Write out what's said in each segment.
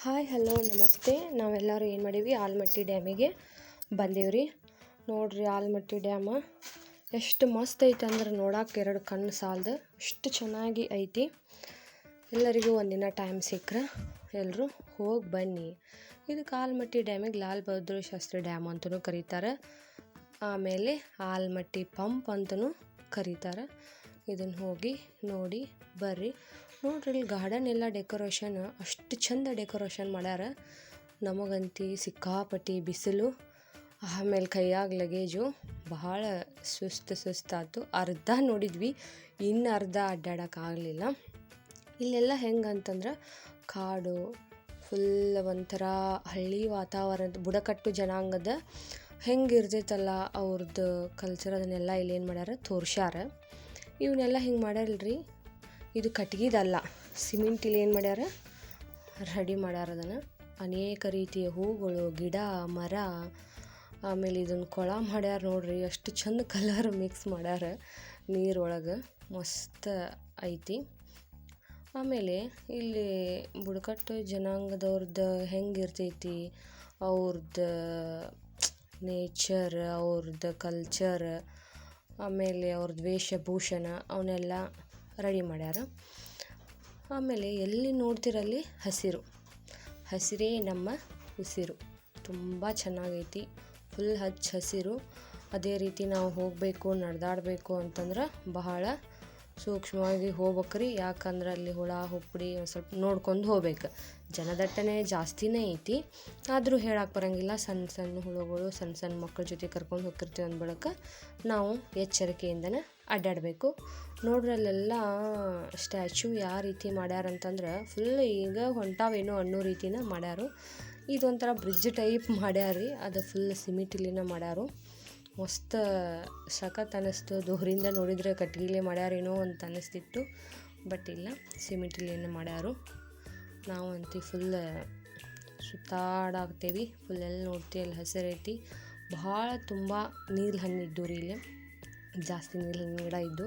Hi hello ನಮಸ್ತೆ. ನಾವೆಲ್ಲರೂ ಏನು ಮಾಡೀವಿ, ಆಲಮಟ್ಟಿ ಡ್ಯಾಮಿಗೆ ಬಂದೀವ್ರಿ. ನೋಡ್ರಿ ಆಲಮಟ್ಟಿ ಡ್ಯಾಮ ಎಷ್ಟು ಮಸ್ತ್ ಐತೆ ಅಂದ್ರೆ ನೋಡಕ್ಕೆ ಎರಡು ಕಣ್ಣು ಸಾಲದು ಅಷ್ಟು ಚೆನ್ನಾಗಿ ಐತಿ. ಎಲ್ಲರಿಗೂ ಒಂದಿನ ಟೈಮ್ ಸಿಕ್ಕರೆ ಎಲ್ಲರೂ ಹೋಗಿ ಬನ್ನಿ. ಇದಕ್ಕೆ ಆಲಮಟ್ಟಿ ಡ್ಯಾಮಿಗೆ ಲಾಲ್ ಬಹದ್ದೂರ್ ಶಾಸ್ತ್ರಿ ಡ್ಯಾಮ್ ಅಂತಲೂ ಕರೀತಾರೆ, ಆಮೇಲೆ ಆಲಮಟ್ಟಿ ಪಂಪ್ ಅಂತಲೂ ಕರೀತಾರೆ. ಇದನ್ನು ಹೋಗಿ ನೋಡಿ ಬರ್ರಿ. ನೋಡ್ರಿ ಇಲ್ಲಿ ಗಾರ್ಡನ್ ಎಲ್ಲ ಡೆಕೋರೇಷನ್ ಅಷ್ಟು ಚಂದ ಡೆಕೋರೇಷನ್ ಮಾಡ್ಯಾರ. ನಮಗಂತೂ ಸಿಕ್ಕಾಪಟ್ಟಿ ಬಿಸಿಲು, ಆಮೇಲೆ ಕೈಯಾಗ ಲಗೇಜು ಬಹಳ ಸುಸ್ತಾಯ್ತು. ಅರ್ಧ ನೋಡಿದ್ವಿ, ಇನ್ನು ಅರ್ಧ ಅಡ್ಡಾಡೋಕ್ಕಾಗಲಿಲ್ಲ. ಇಲ್ಲೆಲ್ಲ ಹೆಂಗಂತಂದ್ರೆ ಕಾಡು ಫುಲ್ ಒಂಥರ ಹಳ್ಳಿ ವಾತಾವರಣ, ಬುಡಕಟ್ಟು ಜನಾಂಗದ ಹೆಂಗಿರ್ತೈತಲ್ಲ ಅವ್ರದ್ದು ಕಲ್ಚರ್ ಅದನ್ನೆಲ್ಲ ಇಲ್ಲೇನು ಮಾಡ್ಯಾರ ತೋರ್ಸ್ಯಾರ. ಇವನ್ನೆಲ್ಲ ಹಿಂಗೆ ಮಾಡ್ಯಾರಲ್ರಿ, ಇದು ಕಟ್ಗಿದಲ್ಲ, ಸಿಮೆಂಟಿಲಿ ಏನು ಮಾಡ್ಯಾರ ರೆಡಿ ಮಾಡ್ಯಾರ. ಅದನ್ನು ಅನೇಕ ರೀತಿಯ ಹೂಗಳು, ಗಿಡ, ಮರ, ಆಮೇಲೆ ಇದನ್ನು ಕೊಳ ಮಾಡ್ಯಾರ. ನೋಡ್ರಿ ಎಷ್ಟು ಚಂದ ಕಲರ್ ಮಿಕ್ಸ್ ಮಾಡ್ಯಾರ ನೀರೊಳಗೆ, ಮಸ್ತ್ ಐತಿ. ಆಮೇಲೆ ಇಲ್ಲಿ ಬುಡಕಟ್ಟು ಜನಾಂಗದವ್ರದ್ದು ಹೆಂಗಿರ್ತೈತಿ ಅವ್ರದ್ದು ನೇಚರ್, ಅವ್ರದ್ದು ಕಲ್ಚರ್, ಆಮೇಲೆ ಅವ್ರದ್ದು ವೇಷಭೂಷಣ ಅವನ್ನೆಲ್ಲ ರೆಡಿ ಮಾಡ್ಯಾರ. ಆಮೇಲೆ ಎಲ್ಲಿ ನೋಡ್ತಿರಲ್ಲಿ ಹಸಿರೇ ನಮ್ಮ ಉಸಿರು. ತುಂಬ ಚೆನ್ನಾಗೈತಿ, ಫುಲ್ ಹಚ್ಚ ಹಸಿರು. ಅದೇ ರೀತಿ ನಾವು ಹೋಗಬೇಕು, ನಡೆದಾಡಬೇಕು ಅಂತಂದ್ರೆ ಬಹಳ ಸೂಕ್ಷ್ಮವಾಗಿ ಹೋಗ್ಬೇಕ್ರಿ. ಯಾಕಂದ್ರೆ ಅಲ್ಲಿ ಹುಳ ಹುಪ್ಪಡಿ ಒಂದು ಸ್ವಲ್ಪ ನೋಡ್ಕೊಂಡು ಹೋಗ್ಬೇಕು. ಜನದಟ್ಟಣೆ ಜಾಸ್ತಿನೇ ಐತಿ, ಆದರೂ ಹೇಳಕ್ಕೆ ಬರೋಂಗಿಲ್ಲ. ಸಣ್ಣ ಸಣ್ಣ ಹುಳುಗಳು, ಸಣ್ಣ ಮಕ್ಕಳ ಜೊತೆ ಕರ್ಕೊಂಡು ಹೋಗಿರ್ತೀವಿ ಅಂದ ಬಳಿಕ ನಾವು ಎಚ್ಚರಿಕೆಯಿಂದನೇ ಅಡ್ಡಾಡಬೇಕು. ನೋಡ್ರಲ್ಲೆಲ್ಲ ಸ್ಟ್ಯಾಚ್ಯೂ ಯಾವ ರೀತಿ ಮಾಡ್ಯಾರಂತಂದ್ರೆ ಫುಲ್ ಈಗ ಹೊಂಟಾವೇನೋ ಅನ್ನೋ ರೀತಿನ ಮಾಡ್ಯಾರು. ಇದೊಂಥರ ಬ್ರಿಡ್ಜ್ ಟೈಪ್ ಮಾಡ್ಯಾರ್ರಿ, ಅದು ಫುಲ್ ಸಿಮೆಂಟಿಲಿನ ಮಾಡ್ಯಾರು. ಮಸ್ತ್ ಸಖತ್ ಅನ್ನಿಸ್ತು. ದೂರಿಂದ ನೋಡಿದರೆ ಕಟ್ಗಿಲೇ ಮಾಡ್ಯಾರೇನೋ ಅಂತ ಅನ್ನಿಸ್ತಿತ್ತು, ಬಟ್ ಇಲ್ಲ, ಸಿಮೆಂಟಿಲೇನು ಮಾಡ್ಯಾರು. ನಾವಂತೂ ಫುಲ್ ಸುತ್ತಾಡಾಕ್ತೇವಿ. ಫುಲ್ಲೆಲ್ಲ ನೋಡ್ತೀವಿ, ಅಲ್ಲಿ ಹಸಿರೈತಿ. ಭಾಳ ತುಂಬ ನೀರು ಹಣ್ಣಿದ್ದು ರೀ, ಇಲ್ಲಿ ಜಾಸ್ತಿ ನೀರು ಹಣ್ಣು ಗಿಡ ಇದ್ದು.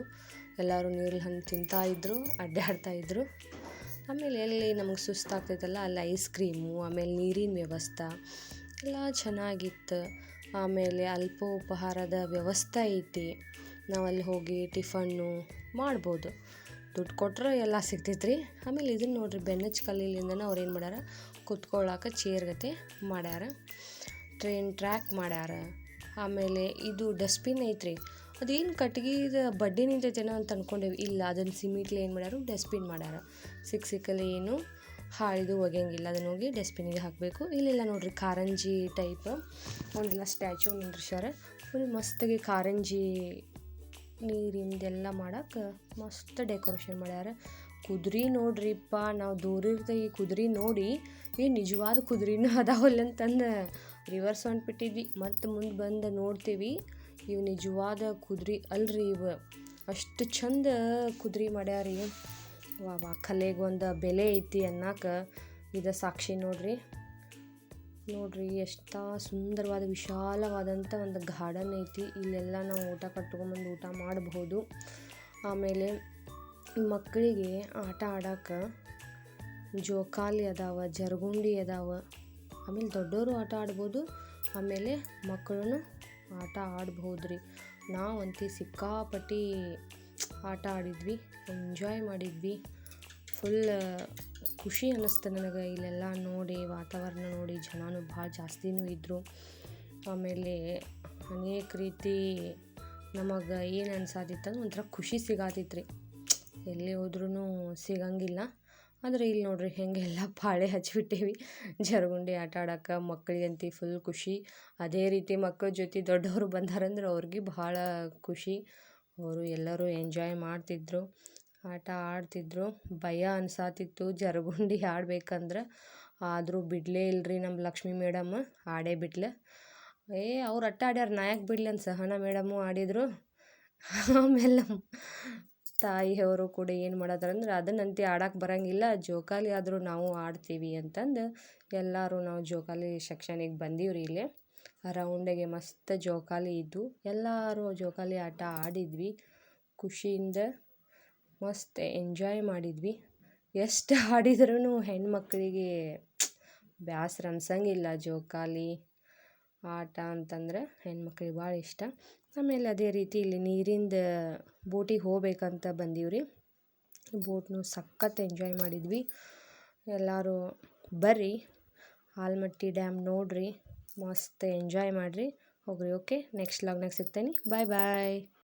ಎಲ್ಲರೂ ನೀರು ಹಣ್ಣು ತಿಂತಾಯಿದ್ರು, ಅಡ್ಡಾಡ್ತಾಯಿದ್ರು. ಆಮೇಲೆ ಎಲ್ಲಿ ನಮಗೆ ಸುಸ್ತಾಗ್ತೈತಲ್ಲ ಅಲ್ಲಿ ಐಸ್ ಕ್ರೀಮು, ಆಮೇಲೆ ನೀರಿನ ವ್ಯವಸ್ಥೆ ಎಲ್ಲ ಚೆನ್ನಾಗಿತ್ತು. ಆಮೇಲೆ ಅಲ್ಪೋಪಹಾರದ ವ್ಯವಸ್ಥೆ ಐತಿ. ನಾವಲ್ಲಿ ಹೋಗಿ ಟಿಫನ್ನು ಮಾಡ್ಬೋದು, ದುಡ್ಡು ಕೊಟ್ಟರೆ ಎಲ್ಲ ಸಿಗ್ತೈತ್ರಿ. ಆಮೇಲೆ ಇದನ್ನು ನೋಡ್ರಿ, ಬೆನ್ನಚ್ ಕಲ್ಲಿಂದನೇ ಅವ್ರು ಏನು ಮಾಡ್ಯಾರ, ಕುತ್ಕೊಳ್ಳೋಕೆ ಚೇರ್ ಗತೆ ಮಾಡ್ಯಾರ. ಟ್ರೈನ್ ಟ್ರ್ಯಾಕ್ ಮಾಡ್ಯಾರ. ಆಮೇಲೆ ಇದು ಡಸ್ಟ್ಬಿನ್ ಐತ್ರಿ, ಅದೇನು ಕಟ್ಗಿದ ಬಡ್ಡಿ ನಿಂತೈತೇನೋ ಅಂತ ಅಂದ್ಕೊಂಡೇವಿ, ಇಲ್ಲ, ಅದನ್ನು ಸಿಮೆಂಟ್ಲಿ ಏನು ಮಾಡ್ಯಾರು ಡಸ್ಟ್ಬಿನ್ ಮಾಡ್ಯಾರ. ಸಿಕ್ಕಲ್ಲಿ ಏನು ಹಾಳಿದು ಒಗೆಯಂಗಿಲ್ಲ, ಅದನ್ನು ಹೋಗಿ ಡಸ್ಟ್ಬಿನ್ನಿಗೆ ಹಾಕಬೇಕು. ಇಲ್ಲೆಲ್ಲ ನೋಡ್ರಿ ಕಾರಂಜಿ ಟೈಪ್ ಒಂದೆಲ್ಲ ಸ್ಟ್ಯಾಚ್ಯೂ ನಿಂದ್ರಿಸ್ಯಾರ. ಫುಲ್ ಮಸ್ತಾಗಿ ಕಾರಂಜಿ ನೀರಿಂದೆಲ್ಲ ಮಾಡೋಕೆ ಮಸ್ತ್ ಡೆಕೋರೇಷನ್ ಮಾಡ್ಯಾರ. ಕುದುರೆ ನೋಡ್ರಿಪ್ಪ, ನಾವು ದೂರಿರ್ತೀವಿ ಕುದುರೆ ನೋಡಿ, ನಿಜವಾದ ಕುದುರೆನೂ ಅದಾವಲ್ಲ ಅಂತಂದು ರಿವರ್ಸ್ ಹೊಂಟ್ಬಿಟ್ಟಿದ್ವಿ. ಮತ್ತು ಮುಂದೆ ಬಂದು ನೋಡ್ತೀವಿ, ಇವು ನಿಜವಾದ ಕುದುರೆ ಅಲ್ರಿ, ಇವು ಅಷ್ಟು ಚಂದ ಕುದುರೆ ಮಾಡ್ಯಾರಿ. ವಾ ಕಲೆಗೆ ಒಂದು ಬೆಲೆ ಐತಿ ಅನ್ನಕ್ಕೆ ಇದು ಸಾಕ್ಷಿ. ನೋಡ್ರಿ ಎಷ್ಟು ಸುಂದರವಾದ ವಿಶಾಲವಾದಂಥ ಒಂದು ಗಾರ್ಡನ್ ಐತಿ. ಇಲ್ಲೆಲ್ಲ ನಾವು ಊಟ ಕಟ್ಕೊಂಬಂದು ಊಟ ಮಾಡಬಹುದು. ಆಮೇಲೆ ಮಕ್ಕಳಿಗೆ ಆಟ ಆಡೋಕೆ ಜೋಕಾಲಿ ಅದಾವ, ಜರಗುಂಡಿ ಅದಾವ. ಆಮೇಲೆ ದೊಡ್ಡವರು ಆಟ ಆಡ್ಬೋದು, ಆಮೇಲೆ ಮಕ್ಕಳು ಆಟ ಆಡ್ಬಹುದ್ರಿ. ನಾವಂತೂ ಸಿಕ್ಕಾಪಟ್ಟಿ ಆಟ ಆಡಿದ್ವಿ, ಎಂಜಾಯ್ ಮಾಡಿದ್ವಿ. ಫುಲ್ ಖುಷಿ ಅನ್ನಿಸ್ತು ನನಗೆ ಇಲ್ಲೆಲ್ಲ ನೋಡಿ, ವಾತಾವರಣ ನೋಡಿ. ಜನನೂ ಭಾಳ ಜಾಸ್ತಿನೂ ಇದ್ದರು. ಆಮೇಲೆ ಅನೇಕ ರೀತಿ ನಮಗೆ ಏನು ಅನ್ಸಾತಿತ್ತಂದ್ರೆ ಒಂಥರ ಖುಷಿ ಸಿಗಾತಿತ್ತು ರೀ, ಎಲ್ಲಿ ಹೋದ್ರೂ ಸಿಗಂಗಿಲ್ಲ. ಆದರೆ ಇಲ್ಲಿ ನೋಡ್ರಿ ಹೆಂಗೆಲ್ಲ ಪಾಳೆ ಹಚ್ಚಿಬಿಟ್ಟೇವಿ ಜರಗುಂಡಿ ಆಟ ಆಡೋಕೆ. ಮಕ್ಕಳಿಗಂತೂ ಫುಲ್ ಖುಷಿ. ಅದೇ ರೀತಿ ಮಕ್ಕಳ ಜೊತೆ ದೊಡ್ಡವರು ಬಂದಾರಂದ್ರೆ ಅವ್ರಿಗೆ ಭಾಳ ಖುಷಿ. ಅವರು ಎಲ್ಲರೂ ಎಂಜಾಯ್ ಮಾಡ್ತಿದ್ರು, ಆಟ ಆಡ್ತಿದ್ರು. ಭಯ ಅನ್ಸಾತಿತ್ತು ಜರಗುಂಡಿ ಆಡ್ಬೇಕಂದ್ರೆ, ಆದರೂ ಬಿಡಲೇ ಇಲ್ಲರಿ ನಮ್ಮ ಲಕ್ಷ್ಮಿ ಮೇಡಮ್, ಆಡೇ ಬಿಟ್ಲು. ಅವ್ರು ಆಡ್ಯಾರ, ನಾ ಯಾಕೆ ಬಿಡ್ಲಿ ಅಂತ ಸಹನಾ ಮೇಡಮು ಆಡಿದರು. ಆಮೇಲೆ ನಮ್ಮ ತಾಯಿಯವರು ಕೂಡ ಏನು ಮಾಡೋದ್ರಂದ್ರೆ, ಅದನ್ನಂತೆ ಆಡೋಕೆ ಬರೋಂಗಿಲ್ಲ, ಜೋಕಾಲಿ ಆದರೂ ನಾವು ಆಡ್ತೀವಿ ಅಂತಂದು ಎಲ್ಲರೂ ನಾವು ಜೋಕಾಲಿ ಸೆಕ್ಷನಿಗೆ ಬಂದೀವ್ರಿ. ಇಲ್ಲೇ ರೌಂಡಿಗೆ ಮಸ್ತ್ ಜೋಕಾಲಿ ಇದ್ದು, ಎಲ್ಲರೂ ಜೋಕಾಲಿ ಆಟ ಆಡಿದ್ವಿ. ಖುಷಿಯಿಂದ ಮಸ್ತ್ ಎಂಜಾಯ್ ಮಾಡಿದ್ವಿ. ಎಷ್ಟು ಆಡಿದ್ರೂ ಹೆಣ್ಮಕ್ಳಿಗೆ ಬ್ಯಾಸ್ರ ಅನ್ಸಂಗಿಲ್ಲ. ಜೋಕಾಲಿ ಆಟ ಅಂತಂದ್ರೆ ಹೆಣ್ಮಕ್ಳಿಗೆ ಭಾಳ ಇಷ್ಟ. ಆಮೇಲೆ ಅದೇ ರೀತಿ ಇಲ್ಲಿ ನೀರಿಂದ ಬೋಟಿಗೆ ಹೋಗ್ಬೇಕಂತ ಬಂದೀವ್ರಿ. ಬೋಟ್ನು ಸಖತ್ ಎಂಜಾಯ್ ಮಾಡಿದ್ವಿ. ಎಲ್ಲರೂ ಬರ್ರಿ, ಆಲಮಟ್ಟಿ ಡ್ಯಾಮ್ ನೋಡ್ರಿ, ಮಸ್ತ್ ಎಂಜಾಯ್ ಮಾಡಿರಿ, ಹೋಗ್ರಿ. ಓಕೆ, ನೆಕ್ಸ್ಟ್ ವ್ಲಾಗ್ನಾಗ ಸಿಗ್ತೇನೆ. ಬಾಯ್ ಬಾಯ್.